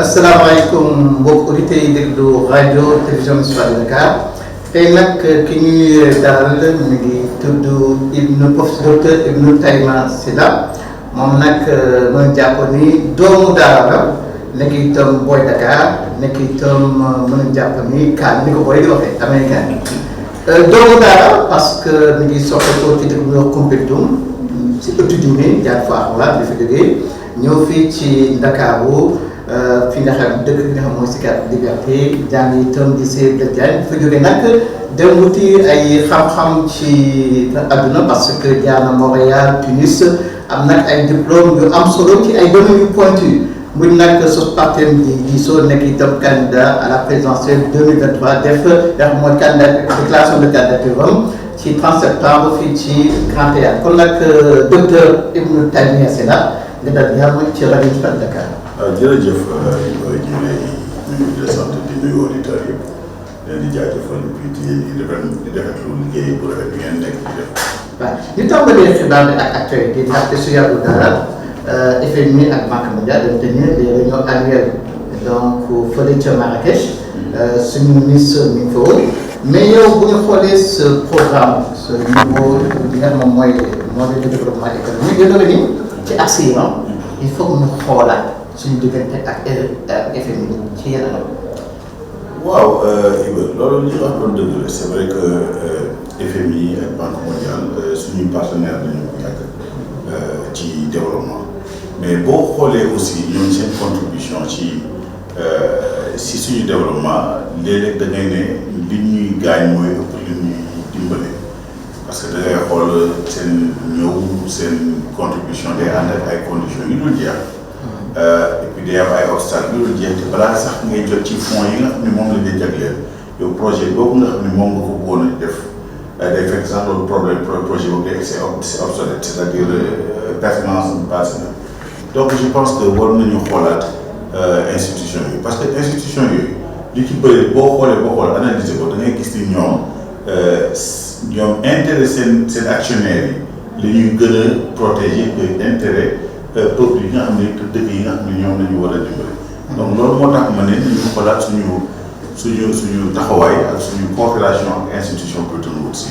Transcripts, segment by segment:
asalaamaaleykum mbokk auditeurs yi déglu rajo télévision municipale de Dakar tey nag ki ñuy dalal mi ngi tudd professeur docteur Ibnou Taïma Sylla moom nag mën jàpp ni doomu daara la nekk itam booy Dakar nekk itam mën jàpp ni kaan ni ko booy di waxee américain doomu daara parce que mi ngi soxla ci dëkk bu ñuy wax Koumpentoum si ëttu diine jaar fa wala di fa jógee ñëw fii ci Ndakaaru fi nga xam dëkk bi nga xam mooy Sicap Liberté jàng itam di Sèye Diagne fa jógee nag dem wuti ay xam-xam ci àdduna parce que jaar na Montréal Tunis am nag ay diplôme yu am solo ci ay domaines yu pointu muy nag sos partem di soo nekk itam candidat à la présidentielle 2023 def nga xam mooy candidat déclaration de candidature am ci 30 septembre fii ci Grand Théâtre kon nag docteur Ibnou Taïma Sylla nga daal jàmm ci rajo municipale de Dakar. jërëjëf ñu ngi nuyu di sant di nuyu auditeurs yëpp leen di jaajëfal di defetlu liggéey bu rafet bi ngeen nekk di def. waaw ñu tàmbalee xibaar bi ak actualité ndaxte su yàggul dara FMI ak Banque mondiale dañu tenir les réunions annuelles donc fële ca Marrakech suñu ministre mi ngi fa woon mais yow bu ñu xoolee ce programme ce niveau bi nga xam mooy modèle de développement économique yéen a ni ci axe yi il faut que ñu xoolaat suñu diggante ak FMI ci yenn anam. waaw Iba loolu li nga wax doon dëgg la c'est vrai que FMI ak Banque mondiale suñuy partenaire dañu ko yàgg ci développement mais boo xoolee aussi ñoom seen contribution ci suñu développement léeg-léeg da ngay ne li ñuy gaañ mooy ëpp li ñuy dimbale parce que da ngay xool seen ñëw seen contribution day ànd ak ay conditions yu dul jeex. Et puis day am ay obstacles yu dul jeex te balaa sax ngay jot ci fonds yi nga xam ne moom la ñuy jagleel yow projet boobu nga xam ne moom nga ko bëggoon a def day fekk sax loolu problème projet boobu day c'est obsolète c'est-à-dire pertinence bi passé na donc je pense que war nañu xoolaat institution yi parce que institution yooyu li ci bëri boo xool analyser ko da ngay gis ni ñoom intérêt seen actionnaires yi li ñuy gën a protéger que intérêt peuple yi nga xam ne dëkk yi nga xam ne ñoom la ñu war a dimbali. donc loolu moo tax ma ne ñu xoolaat suñu taxawaay ak suñu coopération ak institution Bretton Woods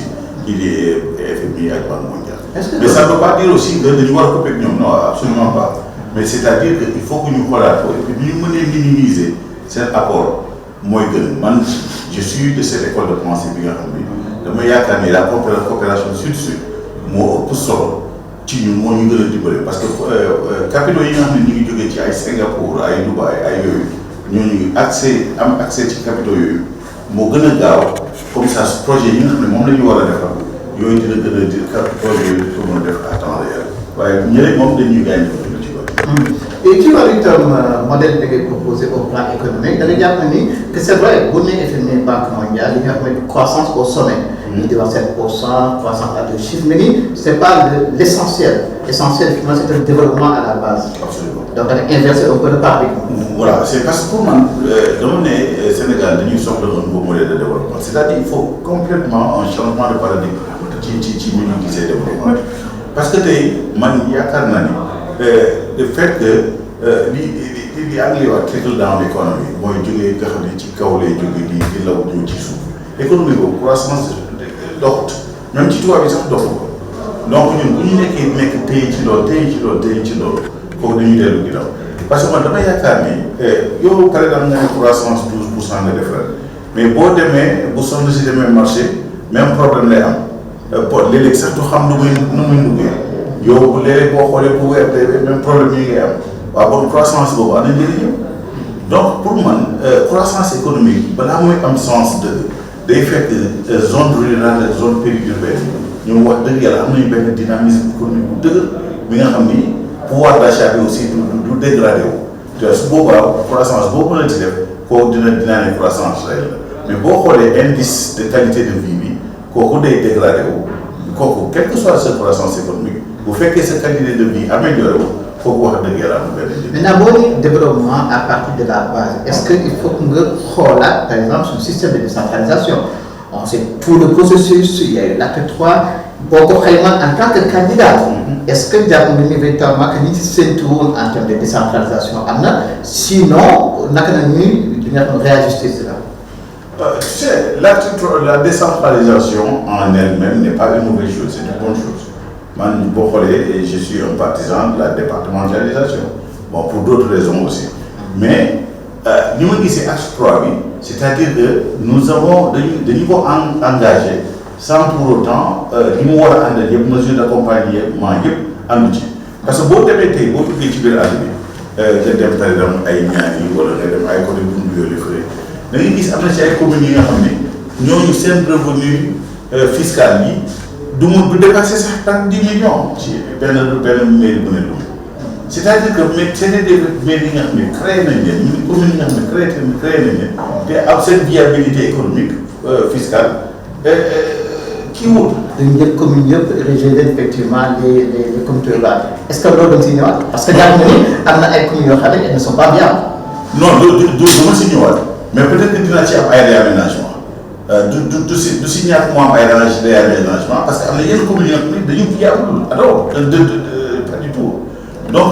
yi di FMI ak Banque mondiale. mais ça ne veut pas dire aussi que dañu war a copier ak ñoom non absolument pas mais c'est-à-dire que il faut que ñu xoolaat ko et puis ñu mënee minimiser seen apport mooy gën man je suis de cette école de pensée bi nga xam ni dama yaakaar ni la coopération sud-sud moo ëpp solo. ci ñun moo ñu gën a dimbale parce que capitaux yi nga xam ne ñu ngi jógee ci ay Singapour ay Dubaï ay yooyu ñooñu am accès ci capitaux yooyu moo gën a gaaw comme ça projet yi nga xam ne moom la ñu war a defar yooyu dina gën a di projet yooyu ko mën a def à temps réel waaye ñeneen moom dañuy gaañ ci bëri. et ci wàllu itam modèle bi ngay proposé au plan économique da nga jàpp ni que c'est vrai bu ne FMI Banque mondiale li nga xam ne croissance au sommet. ñu di wax 7% croissance à deux chiffres mais ni c'est pas l'essentiel finalement c'est un développement à la base. Absolument. donc da nga inverser un peu le paradigme. voilà c'est parce que pour man dama ne Sénégal dañuy soxla un nouveau modèle de développement c'est-à-dire il faut complètement un changement de paradigme ci ni ñu gisee développement parce que tey man yaakaar naa ni le fait que li anglais wax trickle down l'économie mooy jógee nga xam ne ci kaw lay jógee di law ñëw ci suuf économie boobu croissance doxut même ci tubaab bi sax doxu ko donc ñun bu ñu nekk téye ci loolu kooku dañuy dellu ginnaaw parce que man dama yaakaar ni yow par exemple nga ne croissance 12% nga def ren mais boo demee bu soxna si demee marché même problème lay am léeg-léeg sax du xam nu muy duggee yow léeg-léeg boo xoolee bu weer même problème yi ngay am waaw bon croissance boobu am na njëriñam donc pour man croissance économique balaa mooy am sens day fekk zone rurale ak zone périurbaine ñoom wax dëgg yàlla am nañu benn dynamisme économique bu dëgër bi nga xam ni pouvoir d'achat bi aussi du dégradé wu te su boobaa croissance boo mën a ci def kooku dina ne croissance réelle mais boo xoolee indice de qualité de vie bi kooku day dégradé wu kooku quelle que soit sa croissance économique bu fekkee sa qualité de vie amélioré wu kooku wax dëgg yàlla am benn njëriñ. maintenant boo nee développement à partir de la base est-ce que il faut que nga xoolaat par exemple sur le système de décentralisation on sait tout le processus il y a eu l'acte 3 boo ko xayma en tant que candidat. est-ce que jàpp nga ni véritablement que ñi ci séntu woon en termes de décentralisation am na sinon naka la ñuy li nga xam ne réajuster cela. Tu sais, la décentralisation en elle-même n'est pas une mauvaise chose, c'est une bonne chose. Moi, je suis un partisan de la départementalisation. Bon, pour d'autres raisons aussi. Mais, nous avons dit axe 3, c'est-à-dire que nous avons des niveaux engagés sans pour autant nous avons des mesures d'accompagnement. Parce que si vous avez été beaucoup de choses à l'année, par exemple, à Ignani ou à l'école de Bundu, da ngay gis am na ci ay communes yi nga xam ne ñooñu seen revenu fiscal yi du dépasser sax par 10 millions ci benn mairie bu ne dugg c'est-à-dire que mais c'est des mairies yi nga xam ne créé nañ leen ñu communes yi nga xam ne créé nañ leen te am seen viabilité économique fiscale kii wut. dañu jël communes yëpp érigé leen effectivement les communautés rurales est-ce que loolu dañ siy ñëwaat parce que jàpp na ni am na ay communes yoo xam ne elles ne sont pas viables. non du ma si ñëwaat. Mais peut-être que dina ci am ay réaménagement du si ñàkk moo am ay réaménagement parce que am na yenn communes yoo xam ne dañu viable alors pas du tout donc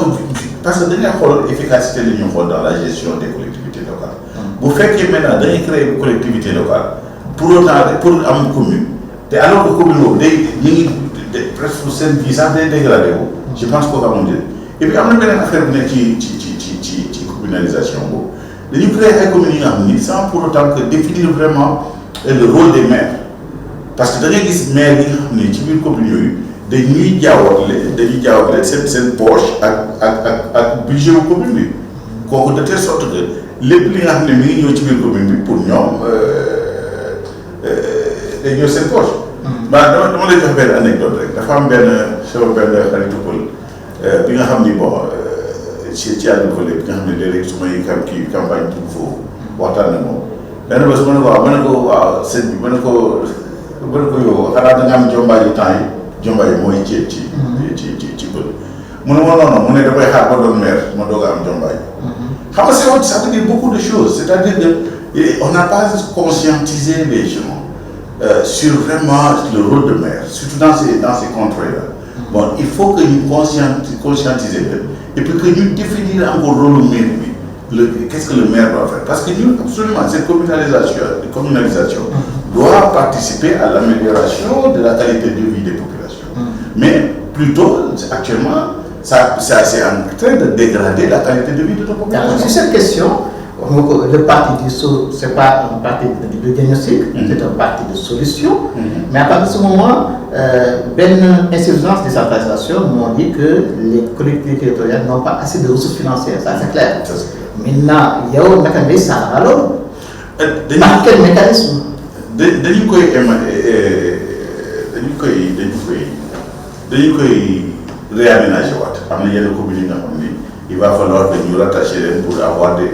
parce que dañuy xool efficacité la ñuy xool dans la gestion des collectivités locales. bu fekkee maintenant dañuy créer une collectivité locale pour autant pour am commune te alors que commune boobu day ñu ngi presque seen vie sax day dégradé wu je pense que amoon njëriñ et puis am na beneen affaire bu nekk ci communalisation boobu. Nous créons des communes sans pour autant que définir vraiment le rôle des maires. Parce que dans les maires, les communes, des nuits c'est poche avec budget aux communes. De telle sorte que les plus grands communes pour nous, c'est poche. Je vais vous faire une anecdote. La femme ci àll ba léegi nga xam ne léeg-léeg su may campagne pour foofu waxtaan na moom benn bés ma ne ko waaw ma ne ko waaw sëñ bi ma ne ko yow xanaa da nga am jombaay yu temps yi jombaay yi mooy ceeb ci bët mu ne ma non mu ne dafay xaar ba doon maire ma doog a am jombaay xam nga ça veut dire beaucoup de choses c'est-à-dire que on n'a pas conscientisé les gens sur vraiment le rôle de maire surtout dans ces contrées-là. Bon, il faut que nous conscientiser et puis que nous définir encore le rôle du maire. Qu'est-ce que le maire doit faire? Parce que nous, absolument, cette communalisation doit participer à l'amélioration de la qualité de vie des populations. Mais plutôt, actuellement, ça c'est en train de dégrader la qualité de vie de nos populations. Sur cette question, le parti du saut, ce n'est pas un parti de diagnostic, c'est un parti de solution. Mais à partir de ce moment, une insuffisance de décentralisation m'ont dit que les collectivités territoriales n'ont pas assez de ressources financières, ça c'est clair. Maintenant, il y a un mécanisme, alors, par quel mécanisme? dañu koy réaménager waat am na yenn communes yi nga xam ni il va falloir que ñu rattacher leen pour avoir des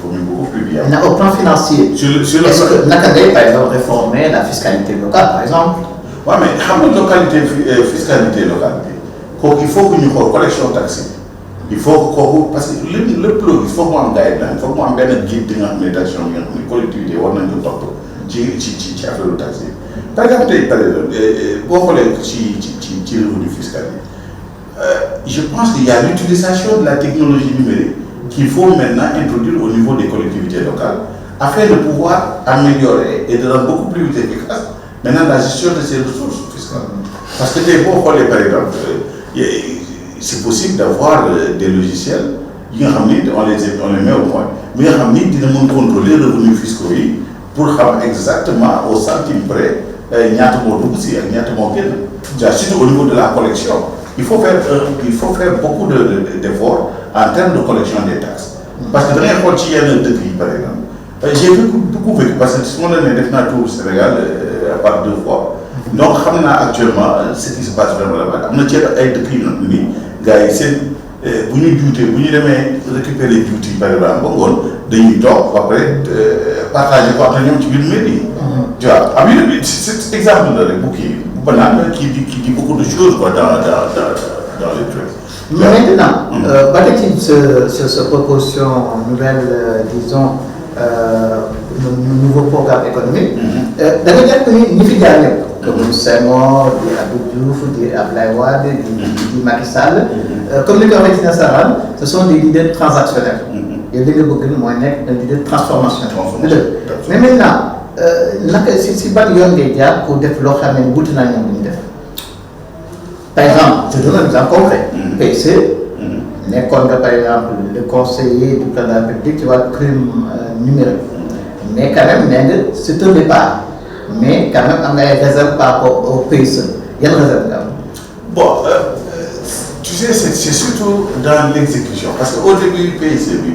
communes beaucoup plus viables. Au plan financier, est-ce que naka ngay par exemple réformer la fiscalité locale par exemple? Oui, mais xam nga fiscalité locale bi kooku il faut que ñu xool collection taxe il faut que kooku parce que lépp loolu il faut que mu am guideline il faut que mu am benn guide di nga xam ne d'action bi nga xam ne collectivité war nañ ko topp ci affaire taxe yi. Par exemple tey par exemple boo xoolee ci revenu fiscal yi je pense qu'il y a l'utilisation de la technologie numérique qu'il faut maintenant introduire au niveau des collectivités locales afin de pouvoir améliorer et de rendre beaucoup plus efficace maintenant la gestion de ces ressources fiscales. Parce que par exemple, c'est possible d'avoir des logiciels, on les met au point, mais on peut contrôler les revenus fiscaux pour savoir exactement au centime près, surtout au niveau de la collection. Il faut faire beaucoup d'efforts en termes de collection des taxes. Parce que dans les par exemple, j'ai beaucoup vécu, parce que ce qu'on a fait tout au Sénégal, à part 2 fois. Donc, actuellement ce qui se passe vraiment là-bas. On a des décrets, gars, bu ñu juutee bu ñu demee récupérer juuti par exemple ba ngoon dañuy toog après partager ko ak ñoom ci biir mbir yi. tu vois am na c'est exemple la rek bu kii bu banaan qui dit beaucoup de choses quoi dans les trucs. Maintenant, ba tey ci sa proposition nouvelle disons nouveau programme économique. da nga jàpp ni ñi fi jaar comme Senghor, di Abdou Diouf, di Abdoulaye Wade, di Macky Sall. Comme ni ko waxee ci nasaraan, ce sont des leaders transactionnels. yow li nga bëgg mooy nekk un leader transformationnel. mais maintenant naka si ban yoon ngay jaar pour def loo xam ne wuute naa ñoom li ñu def. par exemple je donne un exemple concret. PSE. nekkoon nga par exemple le conseiller du président de la République ci wàllu crime numérique. mais quand même nee nga c'est un départ. mais quand même am na ay réserves par rapport au PSE yan réserve nga am. Bon, tu sais, c'est surtout dans l'exécution. Parce qu'au début, PSE, les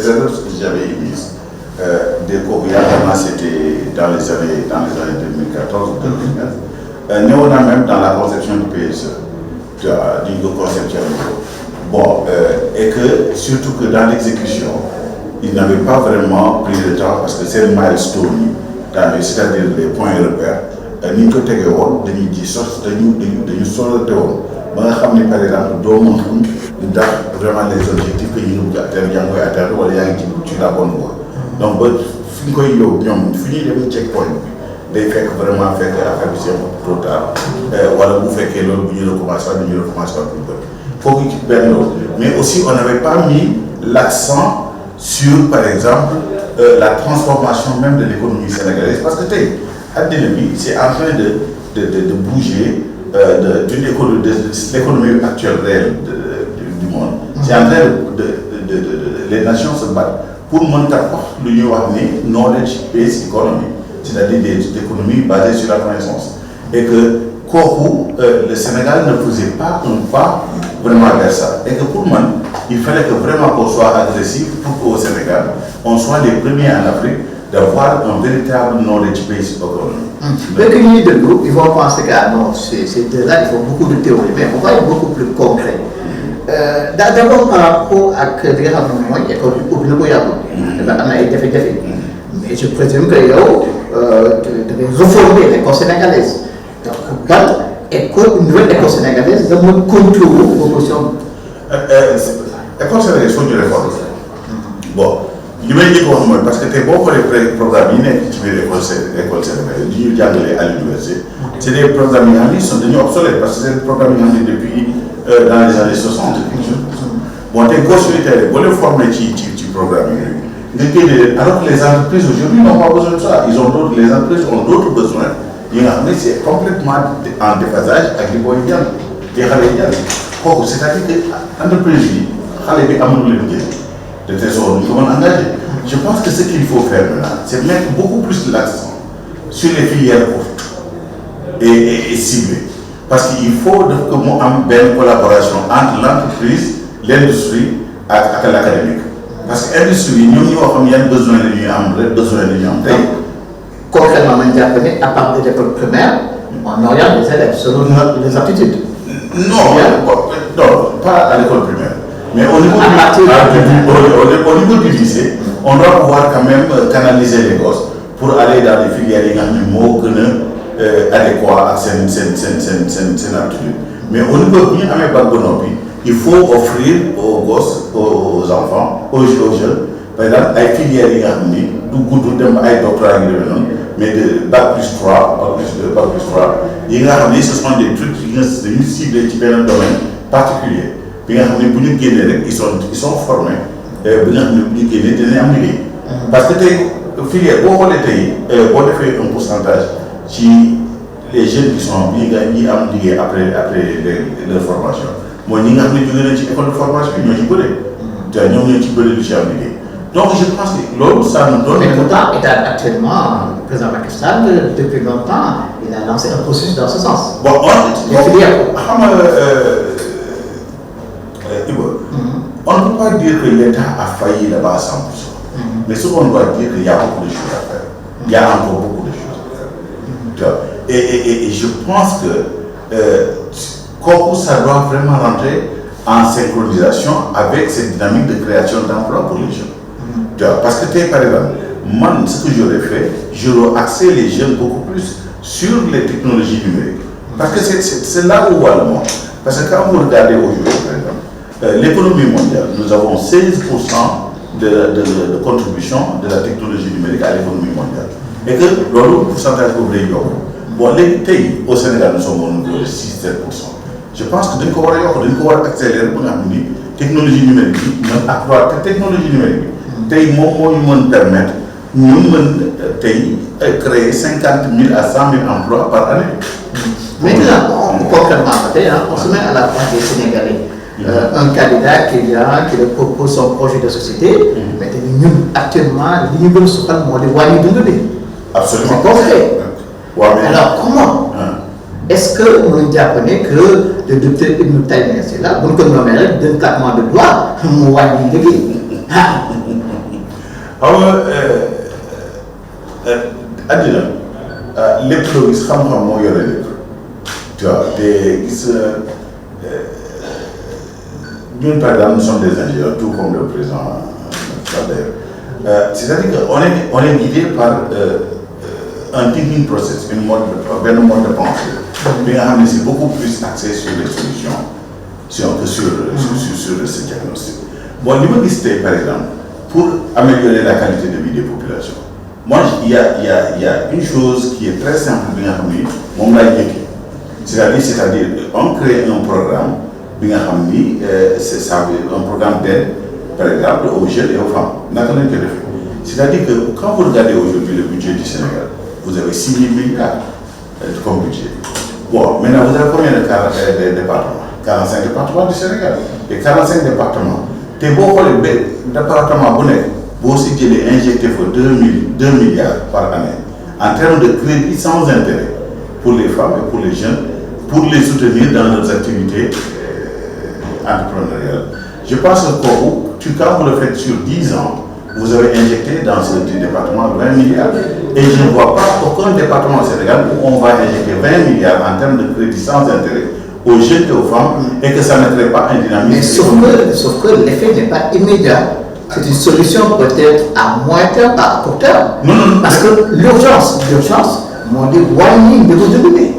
erreurs que j'avais émises, c'était dans les années 2014-2015, nous on a même dans la conception du PSE, d'une conception. Bon, et que surtout que dans l'exécution, ils n'avaient pas vraiment pris le temps parce que c'est le milestone, c'est-à-dire les points repères. Nous avons dit dañuy ba nga xam ne par exemple doo mën xam ndax vraiment les objectifs que ñu ngi atteindre yaa ngi koy atteindre wala yaa ngi ci la bonne voie donc ba fi ñu koy yóbbu ñoom fi ñuy demee check point bi day fekk vraiment fekk affaire bi c'est trop tard wala bu fekkee loolu bu ñu recommencé waat du ñu recommencé waat bu bëri foofu ci benn loolu mais aussi on n'avait pas mis l'accent sur par exemple la transformation même de l'économie sénégalaise parce que tey addina bi c'est en train de bouger d'une économie de l'économie actuelle réelle du monde. C'est en train les nations se battent pour monter le niveau knowledge-based economy, c'est-à-dire des économies basées sur la connaissance. Et que le Sénégal ne faisait pas un pas vraiment vers ça. Et que pour moi, il fallait que vraiment qu'on soit agressif pour qu'au Sénégal, on soit les premiers en Afrique d'avoir un véritable knowledge-based economy. Mais que nous, de nous, ils vont penser que non, c'est de là, il faut beaucoup de théories, mais on va être beaucoup plus concret. D'abord par rapport à ce que nous mais je présume que tu devais reformer l'école sénégalaise. Donc, une nouvelle école sénégalaise, de mon contour aux positions. L'école sénégalaise, il faut une réforme. Bon. li may njëkk wax mooy parce que tey boo xoolee programme yi nekk ci biir école sénégalaise yi ñu jàngalee à l'université c'est des programmes yi nga xam ne sont dañoo obsolètes parce que c'est des programmes yi nga xam ne depuis dans les années 60 bon tey gos yooyu tey boo leen formé ci programme yooyu nga génne leen alors que les entreprises aujourd'hui n'ont pas besoin de ça les entreprises ont d'autres besoins yi nga xam ne c'est complètement en déphasage ak li booy jàng li xale yi jàng kooku c'est-à-dire que entreprise yi xale bi amul leen jël de telle sorte qu'on engagé. Je pense que ce qu'il faut faire maintenant, c'est mettre beaucoup plus l'accent sur les filières courtes et ciblées. Parce qu'il faut que nous ayons une collaboration entre l'entreprise, l'industrie et l'académique. Parce que l'industrie, nous avons besoin de nous. Concrètement, à part de l'école primaire, on oriente les élèves selon les aptitudes. Non, pas à l'école primaire. Mais au niveau du lycée, on doit pouvoir quand même canaliser les gosses pour aller dans les filières adéquates à ces aptitudes. Mais au niveau du il faut offrir aux gosses, aux enfants, aux jeunes, par exemple, des filières mais de bac plus 3, bac plus 2, bac plus 3. Ce sont des trucs qui sont ciblés dans un domaine particulier. Ils sont formés parce que filière on fait un pourcentage si les jeunes qui sont bien après leur formation moi ñi nga xam ne ci école de formation ñoo ci donc je pense que ça nous donne. Mais pourtant actuellement le président Macky Sall depuis longtemps il a lancé un processus dans ce sens. Bon les filières. On ne peut pas dire que l'État a failli là-bas à 100%. Mais ce qu'on doit dire, qu'il y a beaucoup de choses à faire. Il y a encore beaucoup de choses à faire. Et je pense que ça doit vraiment rentrer en synchronisation avec cette dynamique de création d'emplois pour les jeunes. Parce que, par exemple, moi, ce que j'aurais fait, j'aurais axé les jeunes beaucoup plus sur les technologies numériques. Parce que c'est là où va le monde. Parce que quand vous regardez aujourd'hui, par exemple, l'économie mondiale, nous avons 16% de contribution de la technologie numérique à l'économie mondiale. Et que le pourcentage de bon léegi au Sénégal nous sommes au niveau de 6-7%. Je pense que dañ ko war a yokk dañ ko war a accélérer ba nga xam ni technologie numérique bi mën accroître te technologie numérique bi tey moom moo ñu mën permettre ñu mën tey créer 50 000 à 100 000 emplois par année. Maintenant, concrètement, on se met à la place des Sénégalais. Un candidat qui vient, qui leur propose son projet de société, mais nous, actuellement, l'union sociale, on est loin de nous. Absolument. C'est concret. Ouais, mais... Alors, comment est-ce que nous japonais que le docteur Ibn Taymiyyah, c'est là, donc nous avons d'un claquement de doigts, nous avons dit addina lépp loo gis xam-xam moo yore lépp tu vois te gis ñun par exemple nous sommes des ingénieurs tout comme le président d'ailleurs c'est-à-dire que on est guidé par un thinking process benn mode de pensée bi nga xam ne c'est beaucoup plus axé sur les solutions que sur ce diagnostic. Bon li ma gis tey par exemple pour améliorer la qualité de vie des populations. Moi, il y a une chose qui est très simple, c'est-à-dire on crée un programme, c'est un programme d'aide, par exemple, aux jeunes et aux femmes. C'est-à-dire que quand vous regardez aujourd'hui le budget du Sénégal, vous avez 6 000 milliards comme budget. Bon, maintenant vous avez combien de départements? 45 départements du Sénégal. Les 45 départements, c'est beaucoup de départements. Vous aussi injecté pour 2 milliards par année en termes de crédit sans intérêt pour les femmes et pour les jeunes, pour les soutenir dans leurs activités entrepreneuriales. Je pense que quand vous le faites sur 10 ans, vous avez injecté dans ce département 20 milliards. Et je ne vois pas aucun département au Sénégal où on va injecter 20 milliards en termes de crédit sans intérêt aux jeunes et aux femmes et que ça ne crée pas un dynamisme. Sauf que l'effet n'est pas immédiat. C'est une solution peut-être à moyen terme, à court terme. Non. Parce que l'urgence, m'ont dit, warning de vous donner.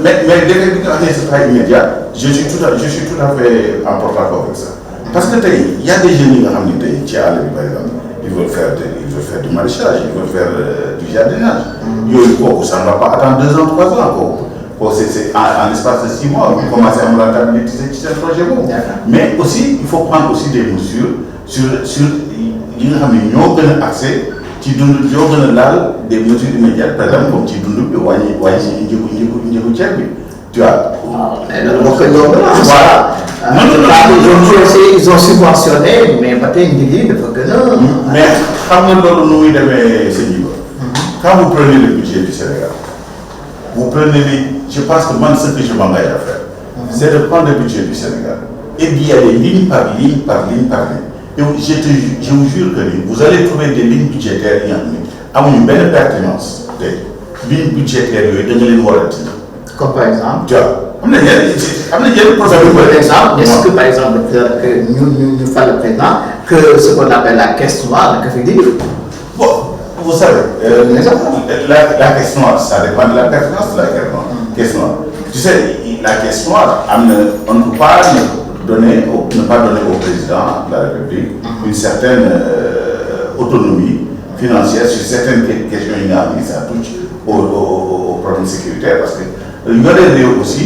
Mais l'effet c'est pas immédiat. Je suis tout à fait en porte-à-faux avec ça. Parce que il y a des jeunes qui par exemple, ils veulent faire du maraîchage, ils veulent faire du jardinage. Ça ne va pas attendre 2 ans, 3 ans. C'est en l'espace de 6 mois, vous commencez à me rentabiliser ce projet. Mais aussi, il faut prendre aussi des mesures sur accès des mesures immédiates, par exemple, comme tu vois. Ils ont subventionné, mais maintenant ils disent que non. Mais quand vous prenez le budget du Sénégal, vous prenez je pense que moi, ce que je m'engage à faire, c'est de prendre le budget du Sénégal et d'y aller ligne par ligne par ligne par ligne. Et je vous jure que vous allez trouver des lignes budgétaires qui ont une belle pertinence. Des lignes budgétaires comme par exemple. Tu vois, est-ce que par exemple, que nous faisons le président, que ce qu'on appelle la caisse noire, que fait dire? Bon, vous savez, la caisse noire, ça dépend de la pertinence de la caisse noire. Tu sais, la caisse noire, on ne peut pas donner au président de la République une certaine autonomie financière sur certaines questions ça touche aux problèmes sécuritaires parce que il y a des réaux aussi,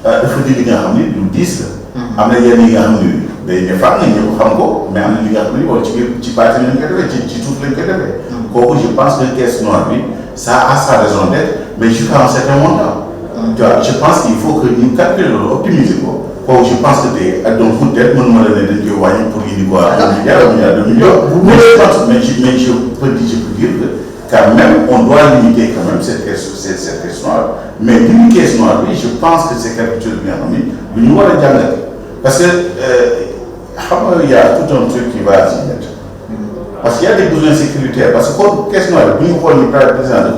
il faut dire que nous disent mais je pense que la caisse noire, ça a sa raison d'être, mais jusqu'à un certain montant. Je pense qu'il faut que nous calculions, optimiser. Je pense que donc peut-être nous pour mais je peux dire que quand même on doit limiter quand même cette caisse noire. Mais une caisse noire, je pense que c'est quelque chose de bien nommé. Parce que il y a tout un truc qui va s'y mettre. Parce qu'il y a des besoins sécuritaires. Parce que quand caisse noire, nous avons le président de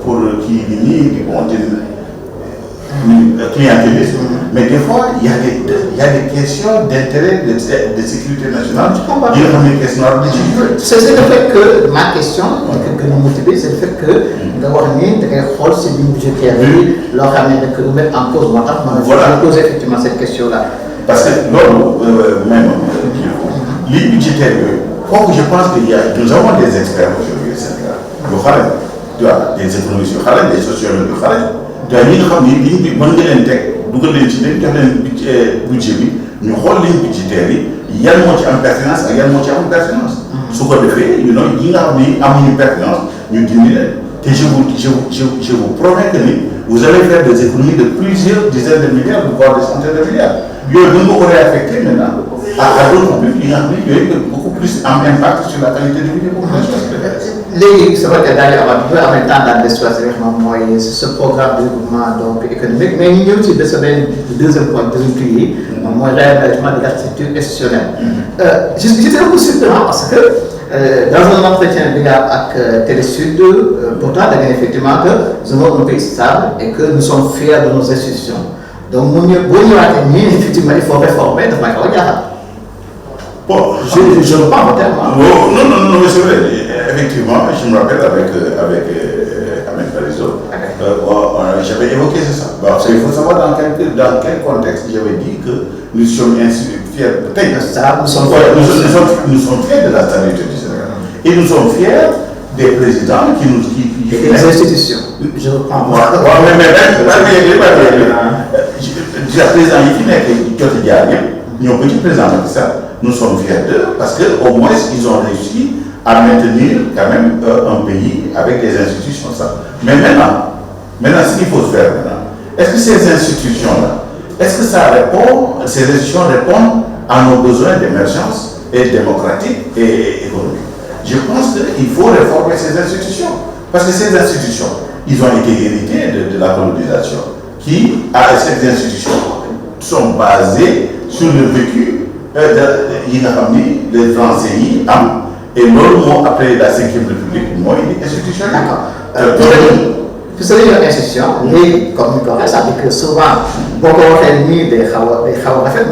pour qui clientélisme. Mais des fois, il y a des questions d'intérêt de sécurité nationale. C'est le fait que ma question, que nous motivons, c'est le fait que d'avoir mis des rôles budgétaires, leur amener que nous mettre en cause. Je pose effectivement cette question-là. Parce que même les budgétaires, je pense que nous avons des experts aujourd'hui au yu xarañ tu vois des économistes yu xarañ des sociologues yu xarañ tu vois ñi nga xam ni liñ bi mën nga leen teg dugal leen ci leen jox leen budget bi ñu xool ligne budgétaire yi yan moo ci am pertinence ak yan moo ci am pertinence. su ko defee ñi nga xam ni amuñu pertinence ñu dindi leen te je vous promets que ni vous allez faire des économies de plusieurs dizaines de milliards voire des centaines de milliards yooyu mën nga ko réaffecter maintenant à d'autres publics yi nga xam ni yooyu beaucoup plus am impact sur la qualité de vie des populations. léegi c'est vrai que daañu amaat bu amee tendance d'espace rek moom mooy ce programme de développement donc économique mais ñu ñëw ci deuxième point deuxième pilier moom mooy réaménagement de l'architecture institutionnelle. J'étais un peu surprenant parce que dans un entretien bi nga ak Télé Sud pourtant da nga effectivement que nous avons un pays stable et que nous sommes fiers de nos institutions donc mu ñëw boo ñëwaatee nii effectivement il faut réformer daf may xaw a jaaxal. Bon, je le parle tellement. Non, c'est vrai. Effectivement, je me rappelle avec Ahmed Barizo, j'avais évoqué ça. Bon, il faut savoir dans quel contexte j'avais dit que nous sommes fiers. Nous sommes fiers de la stabilité du Sénégal. Et nous sommes fiers des présidents qui et des institutions. Je reprends. La président qui nous nous sommes fiers d'eux parce qu'au moins ils ont réussi à maintenir quand même un pays avec des institutions. Mais maintenant, ce qu'il faut faire maintenant, est-ce que ces institutions-là, ces institutions répondent à nos besoins d'émergence et démocratique et économique? Je pense qu'il faut réformer ces institutions. Parce que ces institutions, ils ont été hérités de la colonisation, qui, à ces institutions, sont basées sur le vécu les Français et l'autre après la 5e République, moi, il est institutionnel. D'accord. Vous savez, une institution, comme nous connaissons, ça veut dire que souvent, beaucoup de gens des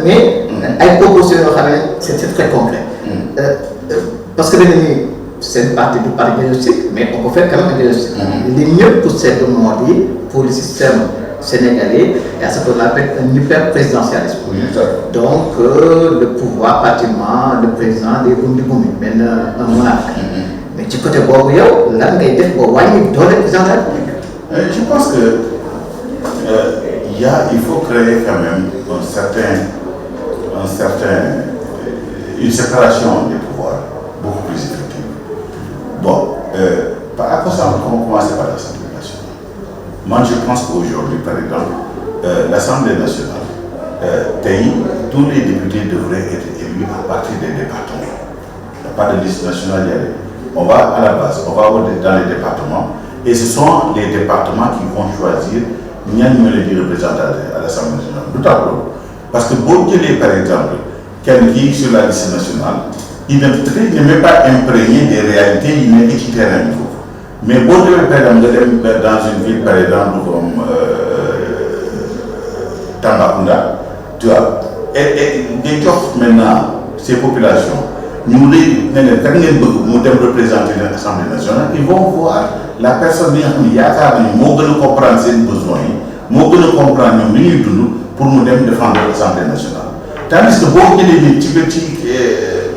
mais avec proposition, c'est très concret. Parce que c'est une partie du parti diagnostic, mais on peut faire quand même un diagnostic. Les mieux pour cette demande, pour le système sénégalais, il y a ce qu'on appelle un hyper-présidentialisme. Donc, le pouvoir, pratiquement, le président des Goumi, maintenant un monarque. Mais du côté Bobo, là, je pense que il faut créer quand même une séparation des pouvoirs beaucoup plus effective. Bon, par rapport à ça, on va commencer par l'Assemblée nationale. Moi, je pense qu'aujourd'hui, par exemple, l'Assemblée nationale, tous les députés devraient être élus à partir des départements. Il n'y a pas de liste nationale y aller. On va à la base, on va dans les départements, et ce sont les départements qui vont choisir les représentants à l'Assemblée nationale. Tout à fait. Parce que par exemple, quelqu'un sur la liste nationale, il n'est même pas imprégné des réalités, il n'est que terrain. Mais par exemple, dans une ville, par exemple, comme Tambacounda, tu vois, et maintenant, ces populations, nous représenter l'Assemblée nationale, ils vont voir la personne qui comprendre ses besoins, comprendre pour nous défendre l'Assemblée nationale. Tandis que beaucoup de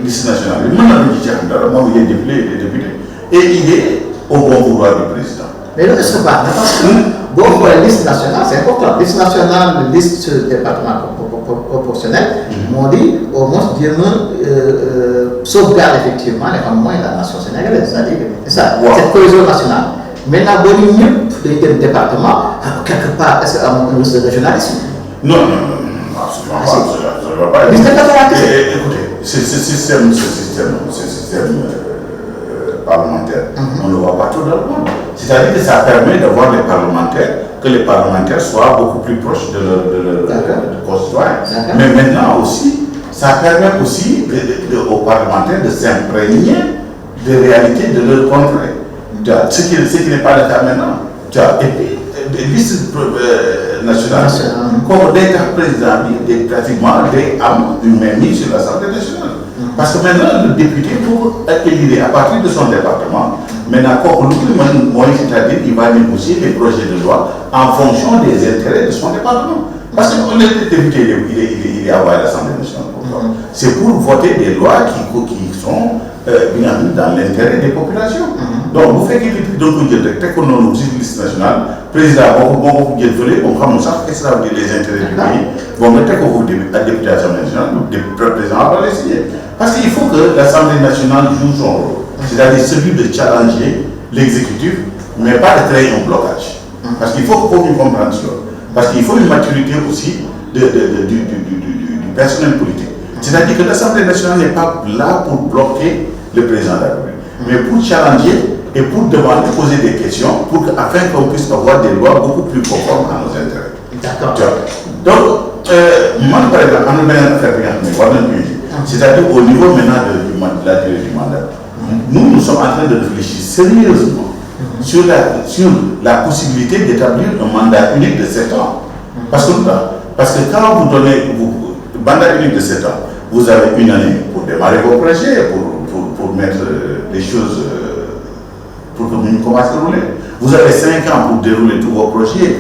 liste nationale, il est député, et il est au bon pouvoir du président. Mais là, est-ce que pas parce que bon, la liste nationale, c'est important. Liste nationale, liste départementale proportionnelle, m'ont dit au moins Dieu sauvegarde effectivement la nation sénégalaise. C'est-à-dire ça, cette cohésion nationale. Maintenant, bon, département, quelque part, est-ce qu'il y a un liste régionalisme? Non, absolument pas. Écoutez, ce système parlementaire, on ne le voit pas tout dans le monde. C'est-à-dire que ça permet d'avoir que les parlementaires soient beaucoup plus proches de leurs concitoyens. Mais maintenant aussi, ça permet aussi aux parlementaires de s'imprégner des réalités de leur contrée. Ce qui n'est pas le cas maintenant. Et puis, les listes nationales, comme des présidents, pratiquement une mainmise sur l'Assemblée nationale. Parce que maintenant, le député, pour être élu à partir de son département, maintenant, c'est-à-dire qu'il va négocier les projets de loi en fonction des intérêts de son département. Parce que le député, il est à l'Assemblée nationale. C'est pour voter des lois qui sont dans l'intérêt des populations. Donc vous faites que donc vous dites que nous liste nationale président bon jël fële bon xam sax qu'est-ce que ça veut dire les intérêts du pays bon nga teg ko foofu député Assemblée nationale des président va les signer parce qu'il faut que l'Assemblée nationale joue son rôle, c'est-à-dire celui de challenger l'exécutif mais pas de créer un blocage. Parce qu'il faut qu'on comprenne cela. Parce qu'il faut une maturité aussi du personnel politique. C'est-à-dire que l'Assemblée nationale n'est pas là pour bloquer le président de la République, mais pour challenger et pour demander, poser des questions afin qu'on puisse avoir des lois beaucoup plus conformes à nos intérêts. D'accord. Donc, moi, par exemple, on a une affaire c'est-à-dire au niveau maintenant de la durée du mandat, nous sommes en train de réfléchir sérieusement sur la possibilité d'établir un mandat unique de 7 ans. Parce que quand vous donnez un mandat unique de 7 ans, vous avez une année pour démarrer vos projets, pour mettre les choses, pour que vous commencez à rouler. Vous avez 5 ans pour dérouler tous vos projets,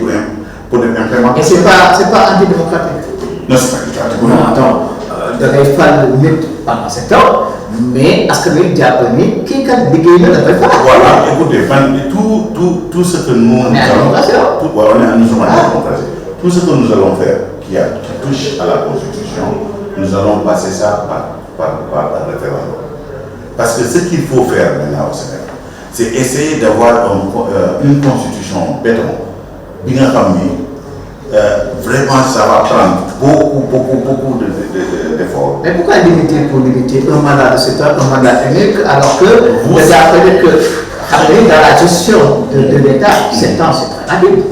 pour implémenter. Et c'est pas antidémocratique. Non, c'est pas antidémocratique. Non, attends. Dangay fal nit pendant 7 ans, mais est-ce que nous jàpp ni kii kat liggéey na dafay fal. Voilà, écoutez, tout ce que nous allons faire, tout ce que nous allons faire qui touche à la Constitution, nous allons passer ça par référendum. Parce que ce qu'il faut faire maintenant au Sénégal, c'est essayer d'avoir une constitution béton, bien ramenée. Vraiment, ça va prendre beaucoup d'efforts. Mais pourquoi limiter pour limiter un mandat de 7 ans, un mandat unique, alors que vous appelez que dans la gestion de l'État, 7 ans c'est très rapide.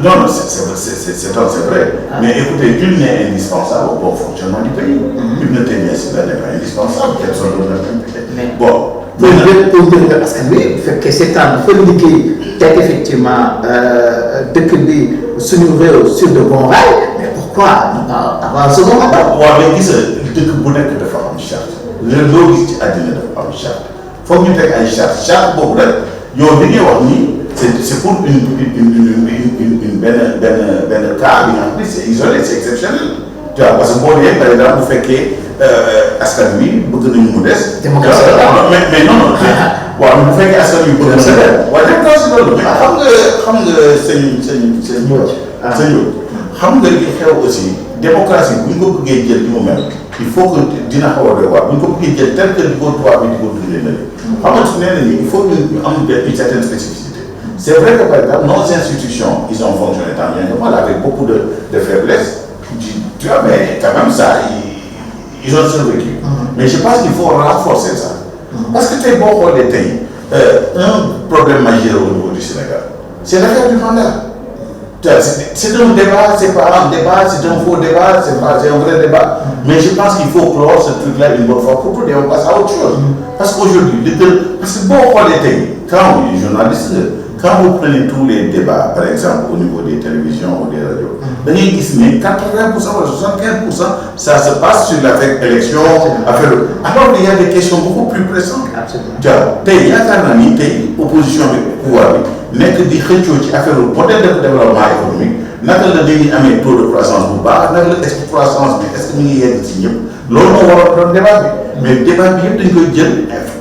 Non, 7 ans c'est vrai. Mais écoutez, nul n'est indispensable au bon fonctionnement du pays. Nul ne n'est pas indispensable, quels sont les bon. Pour dire parce que lui, que 7 ans, il faut liggéey peut-être effectivement dëkk bi suñu réew sur de bons rails, mais pourquoi avoir ce moment là? waaw mais gis nga dëkk bu nekk dafa am charte. loo gis ci àddina dafa am charte. Foog ñu teg ay charte boobu rek yow li ngay wax nii c'est pour benn cas bi nga xam ne c'est isolé, c'est exceptionnel. Tu vois parce que boo dee par exemple bu fekkee askan wi bëgg nañu mu des. démocratie mais non waaw bu fekkee askan wi bëgg nañu des. waaye démocratie loolu mais xam nga sëñ xam nga li xew aussi démocratie bu ñu ko bëggee jël di mu mel il faut que dina xaw a doy waar bu ñu ko bëggee jël tel que di ko tubaab bi di ko dundee na xam nga su nee na ni il faut que ñu am une certaine spécificité. C'est vrai que par exemple nos institutions ils ont fonctionné tant bien que mal avec beaucoup de faiblesses. Tu vois, mais quand même ça, ils ont survécu. Mais je pense qu'il faut renforcer ça. Parce que c'est bon pour les pays. Un problème majeur au niveau du Sénégal, c'est l'affaire du mandat. C'est un débat, c'est pas un débat, c'est un faux débat, c'est un vrai débat. Mais je pense qu'il faut clore ce truc-là une bonne fois pour tout et on passe à autre chose. Parce qu'aujourd'hui, parce que bon pour les pays, quand les journalistes, quand vous prenez tous les débats, par exemple au niveau des télévisions ou des radios, vous voyez 80% ou 75%, ça se passe sur l'affaire élection. Alors il y a des questions beaucoup plus pressantes. Il y a une opposition avec le pouvoir, mais que des affaires au modèle de développement économique, naka la dañuy amee taux de croissance bu baax naka la est-ce que croissance bi est-ce que ñu ngi yegg ci ñëpp loolu moo war a doon débat bi mais débat bi yëpp dañ koy jël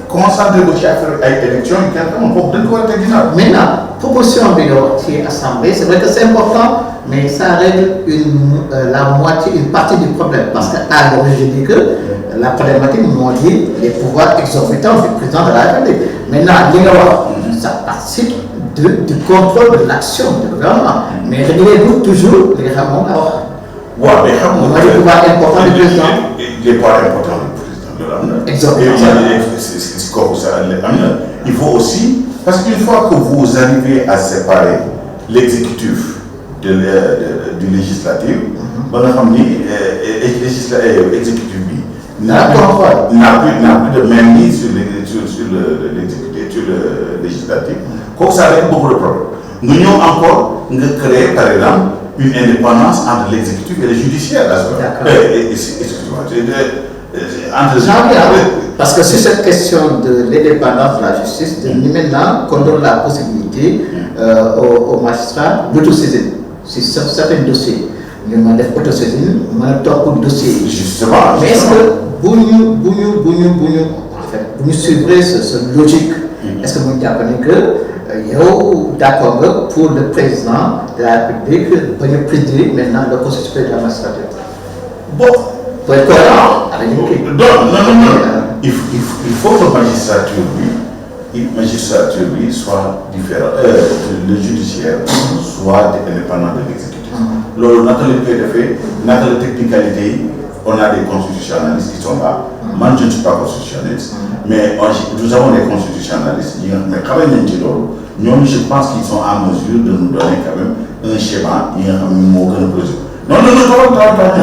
concentré ko ci affaire ay élections yi kenn xamul foofu dañ ko war a teg ginnaaw. Maintenant proposition bi nga wax ci assemblée c'est vrai que c'est important mais ça règle une partie du problème parce que je dis que la problématique moo di les pouvoirs exorbitants du président de la République. Maintenant li nga wax ça participe du contrôle de l'action du gouvernement. Mais réglez-vous toujours les ramons alors. Oui, mais les pouvoirs importants du président. Les pouvoirs importants du président. Exactement. C'est comme ça. Il faut aussi, parce qu'une fois que vous arrivez à séparer l'exécutif du législatif, l'exécutif n'a plus de mainmise sur l'exécutif, sur le législatif. Comme ça règle beaucoup de problèmes. Nous avons encore créé, par exemple, une indépendance entre l'exécutif et le judiciaire. Excusez-moi. Parce que sur cette question de l'indépendance de la justice, maintenant, qu'on donne la possibilité aux magistrats d'autosaisine sur certains dossiers. Nous demandons d'autosaisine, nous demandons d'autres dossiers. Justement. Mais est-ce que, en fait, bu ñu suivre ce logique. Est-ce que vous avez que d'accord pour le président de la République de présider maintenant le Conseil supérieur de la magistrature? Bon. Pour être cohérent avec une non. Il faut que la magistrature soit différente. Le judiciaire soit indépendant de l'exécutif. Lors de technicalité, on a des constitutionnalistes qui sont là. Moi, je ne suis pas constitutionnaliste, mais nous avons des constitutionnalistes. Mais quand même, je pense qu'ils sont en mesure de nous donner quand même un schéma, Non.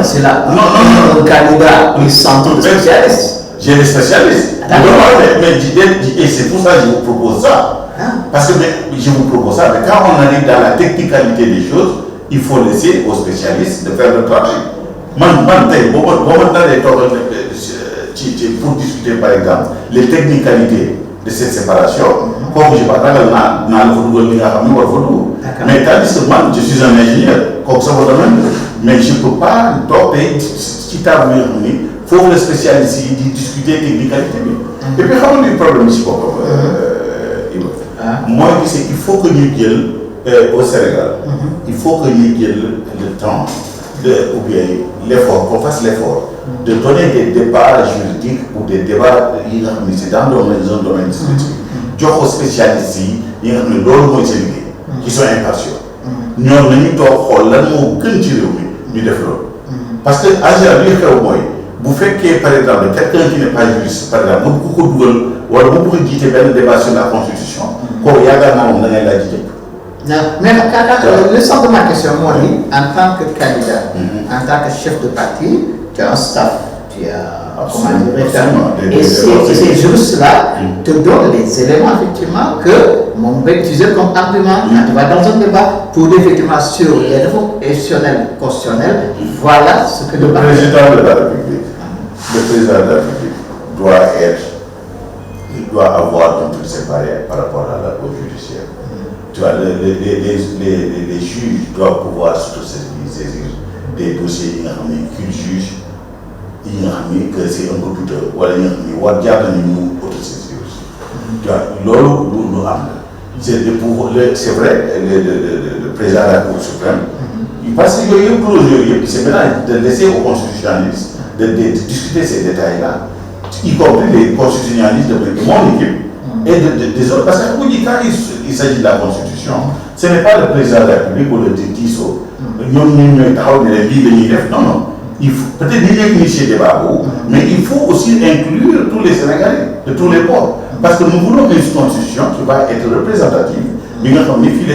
C'est là. Non. Le candidat, ils sont des spécialistes. J'ai des spécialistes. Et c'est pour ça que je vous propose ça. Parce que je vous propose ça. Mais quand on arrive dans la technicalité des choses, il faut laisser aux spécialistes de faire le travail. Pour discuter par exemple les technicalités de cette séparation, comme je parle dans le football, mais tandis que moi je suis un ingénieur, comme ça mais je ne peux pas topper si tu as vu, il faut que les spécialistes discuter technicalité. Et puis, comment le problème ici, moi, il faut que nous gueule au Sénégal, il faut que nous gueule le temps, ou bien l'effort, qu'on fasse l'effort de donner des débats juridiques ou des débats dans un domaine spécifique. Aux spécialistes qui sont impartiaux. Nous avons parce que vous faites que par exemple quelqu'un qui n'est pas juriste, par exemple, vous dites le débat sur la constitution, mais le centre de ma question, moi, en tant que candidat, en tant que chef de parti, tu as un staff, tu as et ces juristes-là te donnent les éléments effectivement que mon va utiliser comme argument quand tu vas dans un débat pour effectivement sur les réformes constitutionnelles, voilà ce que le président de la République, doit avoir un truc séparé par rapport au judiciaire. Tu vois, les juges doivent pouvoir saisir des dossiers qu'ils jugent, que c'est un peu douteux, ou nous autosaisir aussi. Tu vois, c'est vrai, le président de la Cour suprême, il passe c'est maintenant de laisser aux constitutionnalistes de discuter ces détails-là, y compris les constitutionnalistes de mon équipe et des autres. Parce que quand il s'agit de la Constitution, ce n'est pas le président de la République ou le TISO. Non. Il faut peut-être initier des débats, mais il faut aussi inclure tous les Sénégalais, de tous les ports. Parce que nous voulons une constitution qui va être représentative, mais nous avons mis sur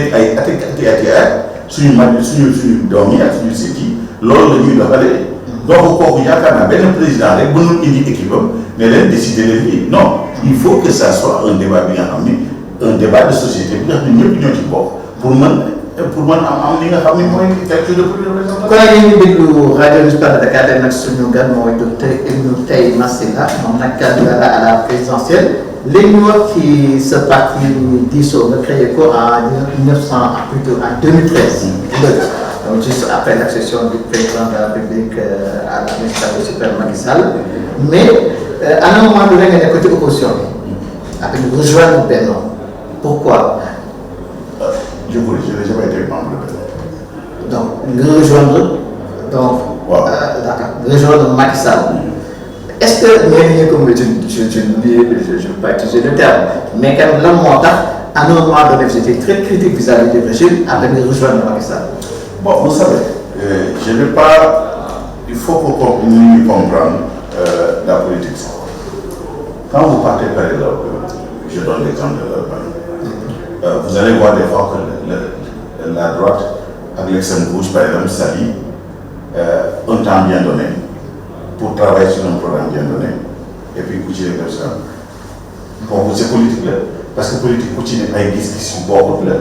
une dernière, sur une séquille, lors de l'île de Valérie. Donc, il y a quand même un président, il dit équipe, mais il décide de lui. Non, il faut que ça soit un débat bien amené, un débat de société, pour moi, quelque chose de plus représentant. Quand il y a une radio municipale de Dakar, il y a un docteur Ibn Taï Massila, on a candidat à la présidentielle. Les lois qui se partent d'ISO ne créaient qu'en 2013. Donc, juste après l'accession du président de la République à l'administration supérieure Macky Sall. Mais à un moment donné, il y a un côté opposition. Après, nous rejoignons Benno. Pourquoi? Je n'ai jamais été membre de Benno. Donc, nous rejoindre. Donc, rejoindre Macky Sall. Est-ce que, comme je ne veux pas utiliser le terme, mais quand même, à un moment donné, vous étiez très critique vis-à-vis du régime, avec les rejoindre Macky Sall. Bon, vous savez, je ne vais pas. Il faut qu'on puisse comprendre la politique. Quand vous partez par exemple, je donne l'exemple de l'Allemagne, vous allez voir des fois que la droite, avec l'extrême gauche, par exemple, s'allie un temps bien donné pour travailler sur un programme bien donné et puis continuer comme ça. Bon, c'est politique là, parce que politique continue à exister sur beaucoup là,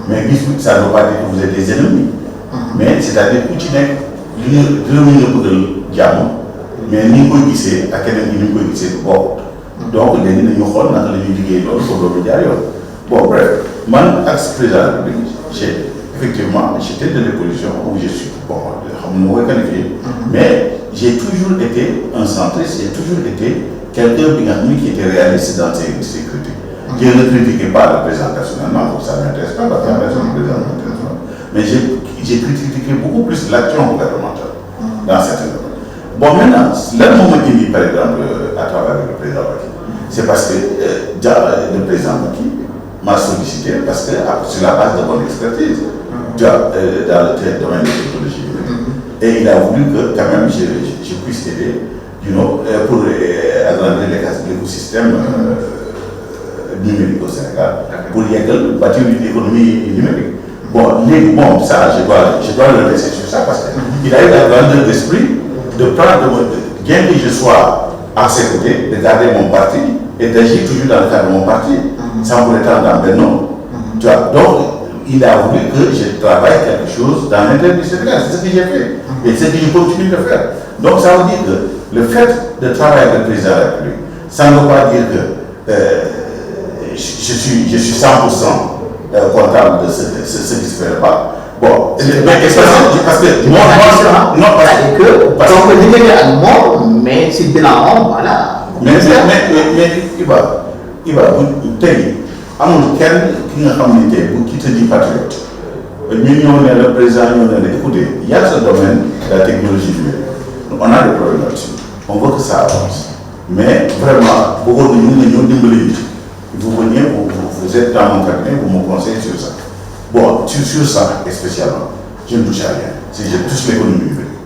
mais ça ne veut pas dire que vous êtes des ennemis. Mais c'est-à-dire que tu n'es pas mais ni ko gisee ak keneen ni ko gisee bokkut donc léegi nañu xool naka la ñuy liggéey loolu pour loolu jaar yoon bon bref man ak président bi j'ai effectivement, j'étais de l'opposition où je suis. Bon, on m'aurait qualifié. Mais j'ai toujours été un centriste, j'ai toujours été quelqu'un qui était réaliste dans ses critiques. Je ne critiquais pas le président personnellement, ça ne m'intéresse pas, parce que la personne du président m'intéresse pas. Mais j'ai critiqué beaucoup plus l'action gouvernementale dans certains domaines. Bon, maintenant, là, le moment qu'il dit, par exemple, à travers le président Macky, c'est parce que le président Macky m'a sollicité, parce que sur la base de mon expertise, dans le domaine de technologie, et il a voulu que, quand même, je puisse aider, pour agrandir l'écosystème numérique au Sénégal, pour bâtir une économie numérique. Bon, ça, je dois le laisser sur ça, parce qu'il a eu la grandeur d'esprit de prendre, bien que je sois à ses côtés, de garder mon parti et d'agir toujours dans le cadre de mon parti, sans pour être dans Benno. Donc, il a voulu que je travaille quelque chose dans l'intérêt du Sénégal. C'est ce que j'ai fait. Et c'est ce que je continue de faire. Donc, ça veut dire que le fait de travailler avec le président de la République, ça ne veut pas dire que je suis 100% comptable de ce qui se fait là-bas. Bon, parce que moi, non, parce que on peut dire à moi, mais c'est bilan, voilà. Mais il va amul kenn ki nga xam ne tey bu ki te di patriote ñu ñëw ne le président ñëw ne écoutez, il y a ce domaine de la technologie numérique, on a des problèmes là-dessus, on veut que ça avance, mais vraiment bëggoon na ñu ñëw dimbali nit, vous venez, vous êtes dans mon cabinet, vous me conseillez sur ça. Bon, sur ça spécialement, je ne touche à rien, je touche l'économie numérique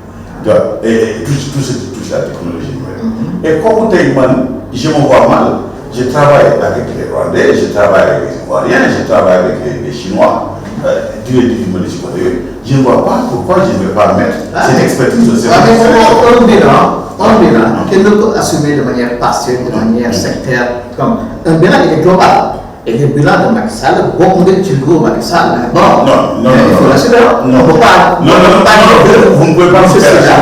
et tout ce qui touche la technologie numérique. Et comme tey man je me vois mal. Je travaille avec les Rwandais, je travaille avec les Ivoiriens, je travaille avec les Chinois, je ne vois pas pourquoi je ne vais pas mettre cette expertise au service. Un bilan qui ne peut assumer de manière partielle, de manière sectaire, comme un bilan il est global. Et le bilan de Macky Sall, beaucoup de Tchilgo, Macky Sall, bon, il faut l'assumer. Non, vous ne pouvez pas faire ça.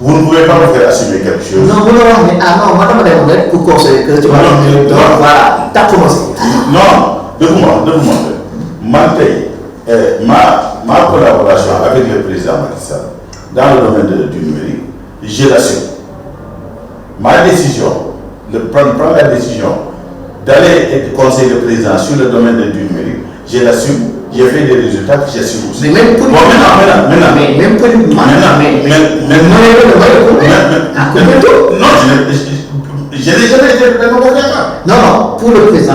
Vous ne pouvez pas me faire assumer quelque chose. Non, mais madame Demoulet, pour conseiller que tu vas voilà, t'as commencé. Non, de ma collaboration avec le président Macky Sall dans le domaine du numérique, je l'assume. Ma décision, prendre la décision d'aller conseiller le président sur le domaine du numérique, je l'assume. J'ai fait des résultats que j'assume aussi. Mais même pour non, je n'ai jamais été non, pour le président.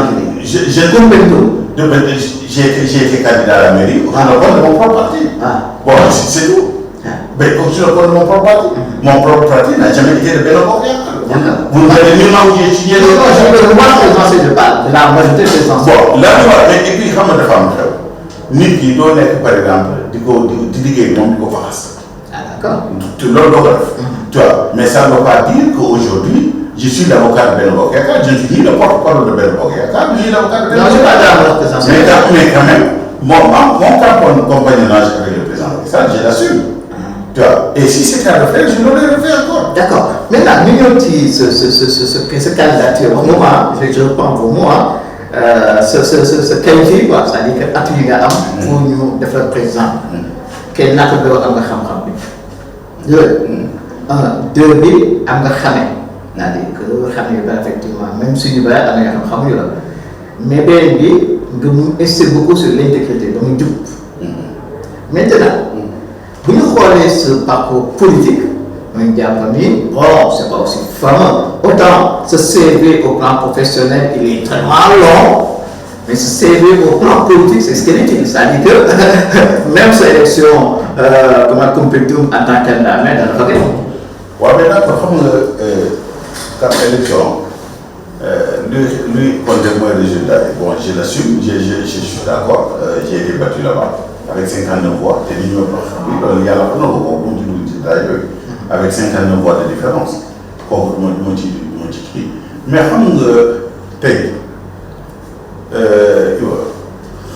J'ai été candidat à la mairie au compte de mon propre parti. Bon, c'est tout. Mais sur le compte de mon propre parti, mon propre parti n'a jamais été de Benno Bokk Yaakaar. Vous avez mis où j'ai étudié. Non, je présidentiel, je parle de la majorité présidentielle. Bon, là, et puis, comment de femmes nit ki doo nekk par exemple di liggéey moom di ko faxas. D'accord. Loolu doo ko def. Tu vois, mais ça ne veut pas dire qu'aujourd'hui je suis l'avocat de Benno Bokk Yaakaar, je ne suis ni le porte-parole de Benno Bokk Yaakaar, ni l'avocat de Benno Bokk Yaakaar. Mais quand même, mon compagnonnage avec le président Macky Sall, je l'assume. Tu vois, et si c'était à refaire, je l'aurais refait encore. D'accord. Maintenant, nous avons dit ce candidature, au moment, je reprends vos mots, ce qualifié, c'est-à-dire que atelier nga am pour ñu defal président kenn naka doo am nga xam-xam bi deux bi am nga xame c'est-à-dire que xam yu bari effectivement même suñu bari am nga xam-xamuñu la mais beneen bi nga mu insisté beaucoup sur l'intégrité ba mu jub maintenant bu ñu xoolee ce parcours politique muy jàpp ni bon c'est pas aussi fameux autant ce CV au plan professionnel il est très long mais ce CV au plan politique c'est squelettique, c'est-à-dire que même cette élection comme Koumpentoum en tant que candidat mais dana fa gagné. waaw mais d'accord xam nga quand élection lui compte mooy résultat yi bon je l'assume je suis d'accord j'ai été battu là-bas avec 59 voix te li ñu wax loolu yàlla ko nangu ko bu mu ci dugg ci daay yooyu avec 59 voix de différence kooku moo ci kii mais xam nga tey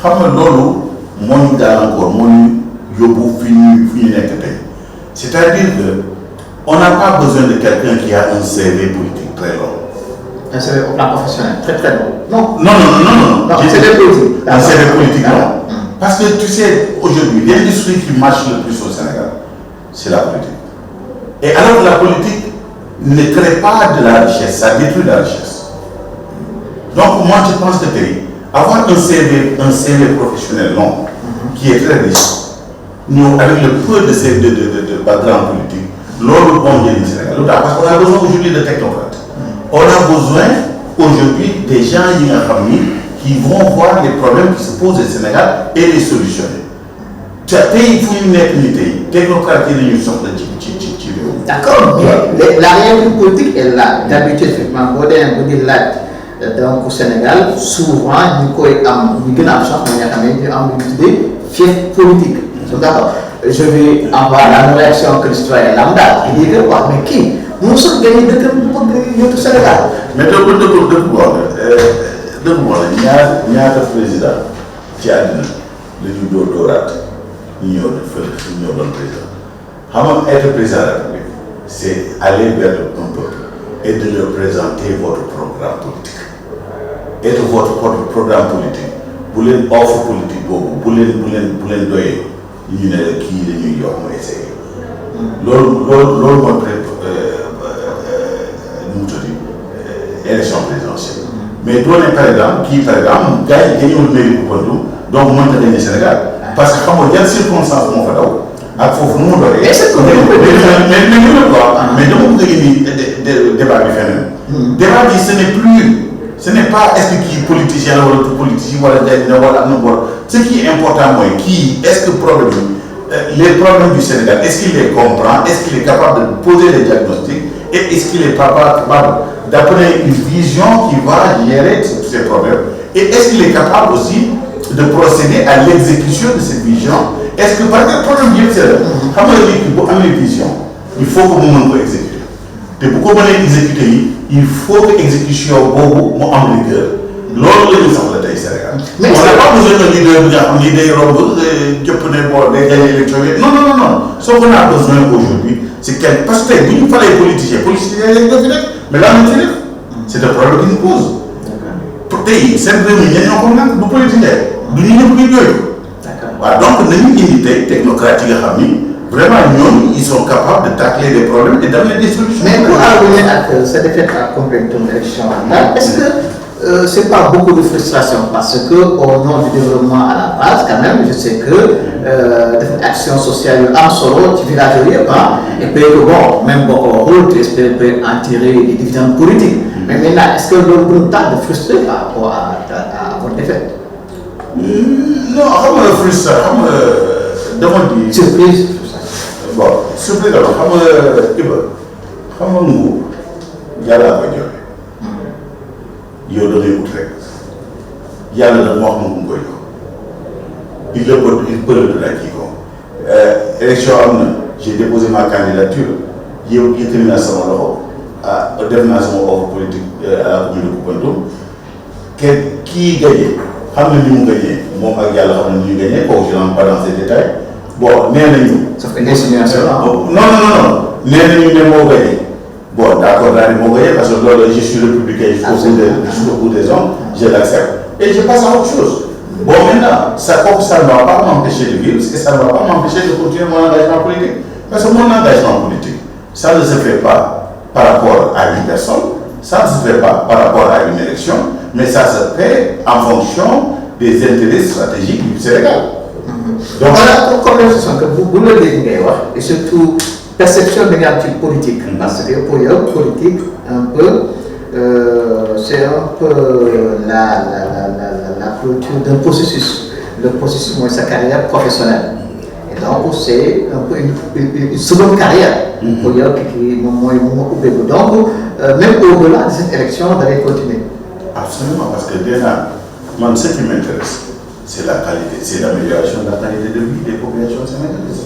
xam nga loolu moo ñu gàllankoor moo ñu yóbbu fi ñu nekk tey c'est-à-dire que on n'a pas besoin de quelqu'un qui a un CV politique très long. Un CV au plan professionnel très long. Non. C'est des politiques. Un CV politique long. Parce que tu sais, aujourd'hui, l'industrie qui marche le plus au Sénégal, c'est la politique. Et alors la politique ne crée pas de la richesse, ça détruit la richesse. Donc moi je pense que avoir un CV professionnel long, qui est très riche, nous, avec le peu de background politique, l'autre bon du Sénégal. Parce qu'on a besoin aujourd'hui de technocrates. On a besoin aujourd'hui des gens qui vont voir les problèmes qui se posent au Sénégal et les solutionner. Tu as payé pour une unité, technocrates et une sorte de d'accord, mais la réalité politique est là. D'habitude, effectivement, donc au Sénégal, souvent, nous avons une absence, nous avons une fief politique. D'accord. Je vais avoir la réaction que le citoyen lambda. Il dit que, mais qui nous sommes gagnés de Sénégal. Mais de il y a un président qui a dit le niveau d'orat, il y a un président. Comment être président de la République, c'est aller vers un peuple et de leur présenter votre programme politique. Et de votre programme politique, vous voulez une offre politique, vous voulez doyer. Ñu ne kii la ñuy jox mu essayé loolu mooy nu mu tudd élection présidentielle mais doo ne par exemple gars yi dañoo mairie bu Bantu donc mënta gagner Sénégal parce que xam nga yan circonstance moo fa daw ak foofu nu mu doyee. mais dama bëgg a indi débat bi feneen. débat bi ce n'est pas est-ce que kii politicien la wala politicien wala day na wala am na boor ce qui est important mooy kii est-ce que les problèmes du Sénégal est-ce qu'il les comprend, est-ce qu'il est capable de poser les diagnostics et est-ce qu'il est capable d'apporter une vision qui va gérer tous ces problèmes et est-ce qu'il est capable aussi de procéder à l'exécution de cette vision. Est-ce que parce que le problème yëpp c'est la xam nga léegi bu amee vision il faut que mu mën ko exécuter te bu ko mënee exécuter yi il faut que exécution boobu mu am rigueur loolu la ñu soxla tey Sénégal. mais on n'a pas besoin de leader bi nga xam ni day romb jëpp ne boo day gagné élection yi non soo ko naa besoin aujourd'hui c'est quel parce que tey bu ñu falee politicien lañ ko fi rek mais lan lañ fi def c'est un problème qui nous pose. pour tey seen réew mi ñoo ko nag du politicien du ñu ñëpp ñu jooy. waaw donc nañu indi tey technocrates yi nga xam ni vraiment ñoom ils sont capables de tacler des problèmes et d'amener des solutions. mais pour arriver à cette défaite à compléter une élection est-ce que c'est pas beaucoup de frustration parce que au nom du développement à la base quand même je sais que des actions sociales en solo ci village yëpp et puis que bon même boo ko waxul tu espères en tirer des dividendes politiques mais maintenant est-ce que loolu bu tax de frustrer par rapport à votre défaite. non xam nga frustration xam nga dama di. surprise. bon surprise dama xam nga Iba xam nga nguur yàlla koy joxe yow da ngay ut rek yàlla da moo xam nga koy jox il peut le donner à quiconque. élection am na j'ai déposé ma candidature yow yëkkati naa sama loxo def naa sama offre politique à la commune de Koupentoum kenn kii gagné. xam na ni mu gagné moom ak yàlla xam na ni ñu gagné kooku je n'entre pas dans ces détails bon nee nañu. sauf que insinuation non nee nañu ne moo gagné bon d'accord naa ne moo gagné parce que loolu je suis républicain jusqu'au bout des hommes je l'accepte et je passe à autre chose. bon maintenant ça ne va pas m'empêcher de vivre et ça ne va pas m'empêcher de continuer mon engagement politique parce que mon engagement politique ça ne se fait pas par rapport à une personne ça ne se fait pas par rapport à une élection. Mais ça se fait en fonction des intérêts stratégiques du Sénégal. Donc voilà comme l'impression que vous le dites et surtout perception négative politique. Parce que pour eux, politique, un peu, c'est un peu la clôture d'un processus. Le processus de sa carrière professionnelle. Et donc c'est un peu une seconde carrière. Pour eux qui donc même au-delà de cette élection, vous allez continuer. Absolument, parce que déjà, moi, ce qui m'intéresse, c'est la qualité, c'est l'amélioration de la qualité de vie des populations sénégalaises.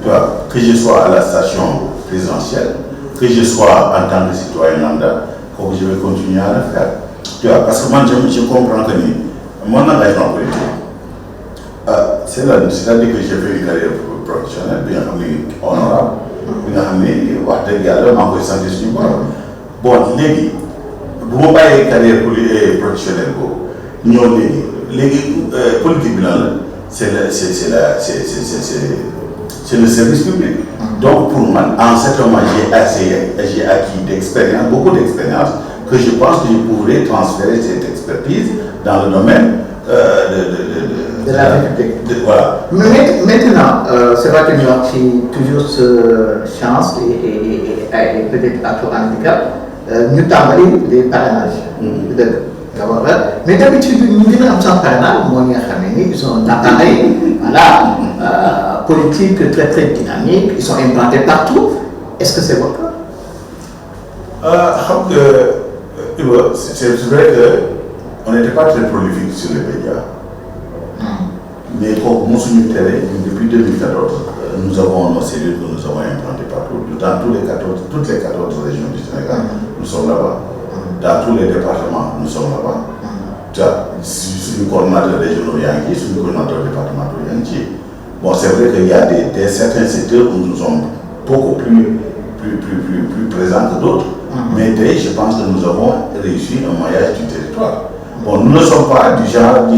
Tu vois, que je sois à la station présidentielle, que je sois en tant que citoyen lambda, que je vais continuer à le faire. Tu vois, parce que moi, je comprends que mon engagement politique, c'est-à-dire que j'ai fait une carrière professionnelle, bien honorable, bien wax dëgg yàlla maa ngi koy sant suñu borom. Bon, léegi. bu ma bàyyee carrière professionnelle boobu ñëw léegi politique bi lan la c'est le service public. Donc pour moi, en ce moment, j'ai acquis d'expérience, beaucoup d'expérience, que je pense que je pourrais transférer cette expertise dans le domaine de la République. Voilà. Mais maintenant, c'est vrai que nous avons toujours cette chance et peut-être à tout handicap, nous avons les parrainages. Mais d'habitude, nous avons un parrainage, ils ont un appareil voilà, politique très très dynamique, ils sont implantés partout. Est-ce que c'est votre cas? C'est vrai qu'on n'était pas très prolifique sur les médias. Mais comme depuis 2014, nous avons nos cellules que nous avons implantées partout. Dans toutes les 14 régions du Sénégal, nous sommes là-bas. Dans tous les départements, nous sommes là-bas. Sur le coordonnateur régional Yankee, sur le coordonnateur départemental Yankee. Bon, c'est vrai qu'il y a certains secteurs où nous sommes beaucoup plus présents que d'autres. Mais je pense que nous avons réussi un maillage du territoire. Bon, nous ne sommes pas du genre de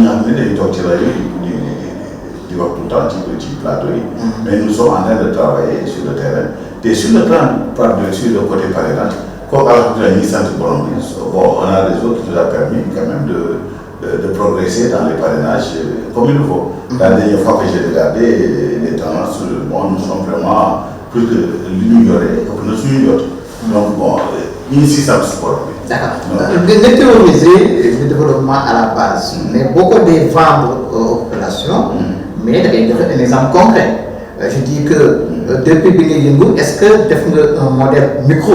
tout le temps, petit plateau. Mais nous sommes en train de travailler sur le terrain. Et sur le côté parrainage, comme on a les autres qui nous a permis quand même de progresser dans les parrainages comme il faut. La dernière fois que j'ai regardé les tendances, bon, nous sommes vraiment plus que l'ignorer, que nous sommes. Donc bon, ici ça me supporte. D'accord. De théoriser le développement à la base, mais beaucoup de vendre aux populations, mais il y a un exemple concret. Je dis que depuis Bingé, est-ce que un modèle micro,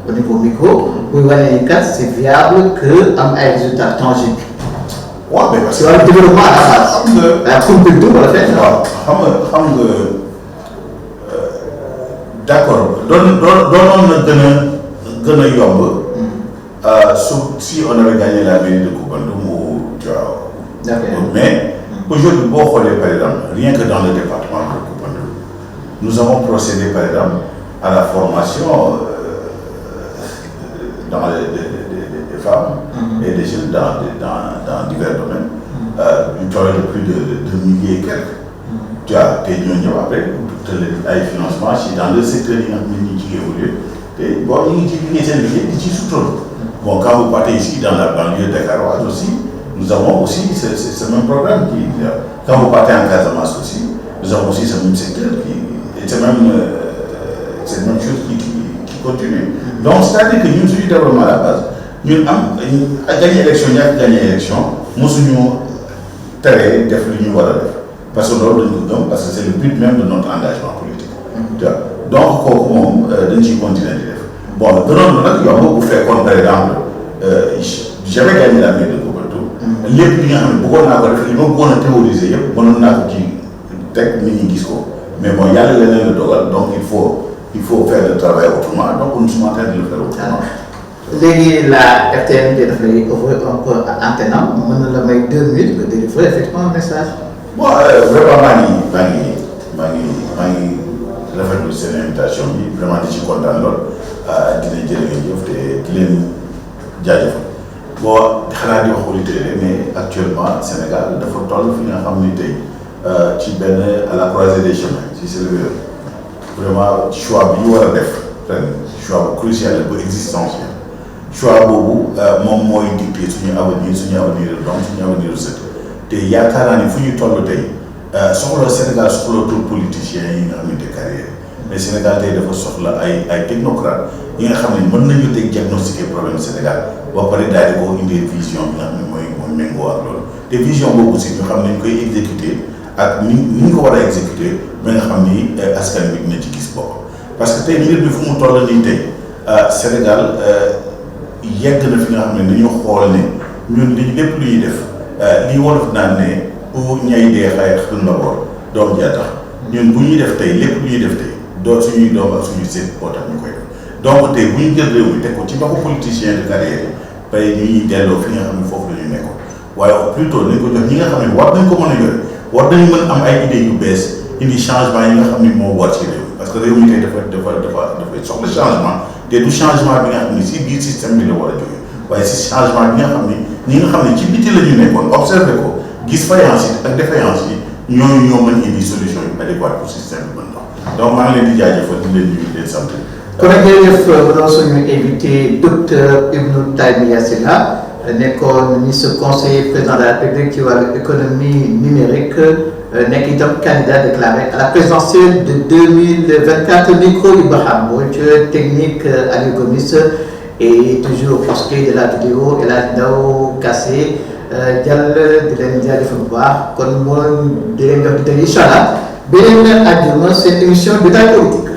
au niveau micro, pour les cas, c'est viable que un résultat tangible? Oui, mais parce que le développement à la base, la compétition, on va faire. D'accord. Si on avait gagné la mairie de Koubandoum, mais aujourd'hui, par exemple, rien que dans le département de Koubandoum, nous avons procédé par exemple à la formation dans des femmes et des jeunes dans divers domaines. Une période de plus de milliers et quelques. Tu as des unions après, pour les financements, dans le secteur qui évolue. Bon, bon, quand vous partez ici dans la banlieue de Caroise aussi, nous avons aussi ce même programme. Quand vous partez en Casamance aussi, nous avons aussi ce même secteur c'est la même chose qui continue. Donc, c'est-à-dire que nous sommes développement à la base. Nous avons gagné l'élection, nous sommes très définis. Parce que c'est le but même de notre engagement politique. Donc, comment nous continuer. Bon, il y a beaucoup de faire comme par exemple, j'avais gagné la mairie de Kobato. Les clients, ils vont théoriser, mais bon, il y a le donc il faut faire le travail autrement. Donc, nous sommes en train de le faire autrement. La RTND devrait ouvrir un peu antenna, on a 2 minutes pour délivrer effectivement un message. Bon, vraiment, rafetlu seen invitation bi vraiment di ci kontaan lool dina jërë ngeen jëf te di leen jaajëfal bon xanaa di wax auditeurs mais actuellement Sénégal dafa toll fi nga xam ni tey ci benn à la croisée des chemins si c'est le vraiment choix bi ñu war a def ren choix bu crucial bu existentiel choix boobu moom mooy dicter suñu avenir donc suñu avenir sët te yaakaar naa ni fu ñu toll tey soxla Sénégal soxlatul politiciens yi nga xamante carrière mais Sénégal tey dafa soxla ay technocrates yi nga xam ne mën nañu teg diagnostiquer problème Sénégal ba pare daal di ko indi vision bi nga xam ne mooy méngoo ak loolu te vision boobu aussi ñu xam ne ñu koy exécuter ak ni ñu ko war a exécuter mais nga xam ni askan bi dina ci gis bopp parce que tey mbir bi fu mu toll nii tey Sénégal yegg na fi nga xam ne dañu xool ne ñun lépp lu ñuy def lii wolof naan ne pour ñay dee xay xel na boor doom jaa tax ñun bu ñuy def tey lépp lu ñuy def tey doo suñuy doom ak suñuy seet boo tax ñu koy def donc tey bu ñu jël réew mi teg ko ci ndoxu politicien de carrière yi tey ñu ñuy delloo fi nga xam ne foofu la ñu nekkoon waaye plutôt nañ ko jox ñi nga xam ne war nañ ko mën a yore war nañu mën am ay idées yu bees indi changement yi nga xam ne moo war ci réew mi parce que réew mi tey dafay soxla changement te du changement bi nga xam ne si biir système bi la war a jógee waaye si changement bi nga xam ne ñi nga xam ne ci biti la ñu nekkoon observé ko gis faïence yi ak défaillance yi ñooñu ñoo mën indi solution yu adéquate pour système bi mën dox donc maa ngi leen di jaajëfal di leen nuyu di leen sant. kon nag jërëjëf doon suñu invité docteur Ibnou Taïmiya Sylla nekkoon ministre conseiller président de la République ci wàllu économie numérique nekk itam candidat déclaré à la présidentielle de 2024 micro Ibrahima Mbodj technique Aliou Gomis et toujours pour ce qui est de la vidéo El Hadj Ndaw Kassé jàll di leen jaajëfal bu baax kon moo di leen jox di tey incha allah beneen àjjuma seen émission détail politique.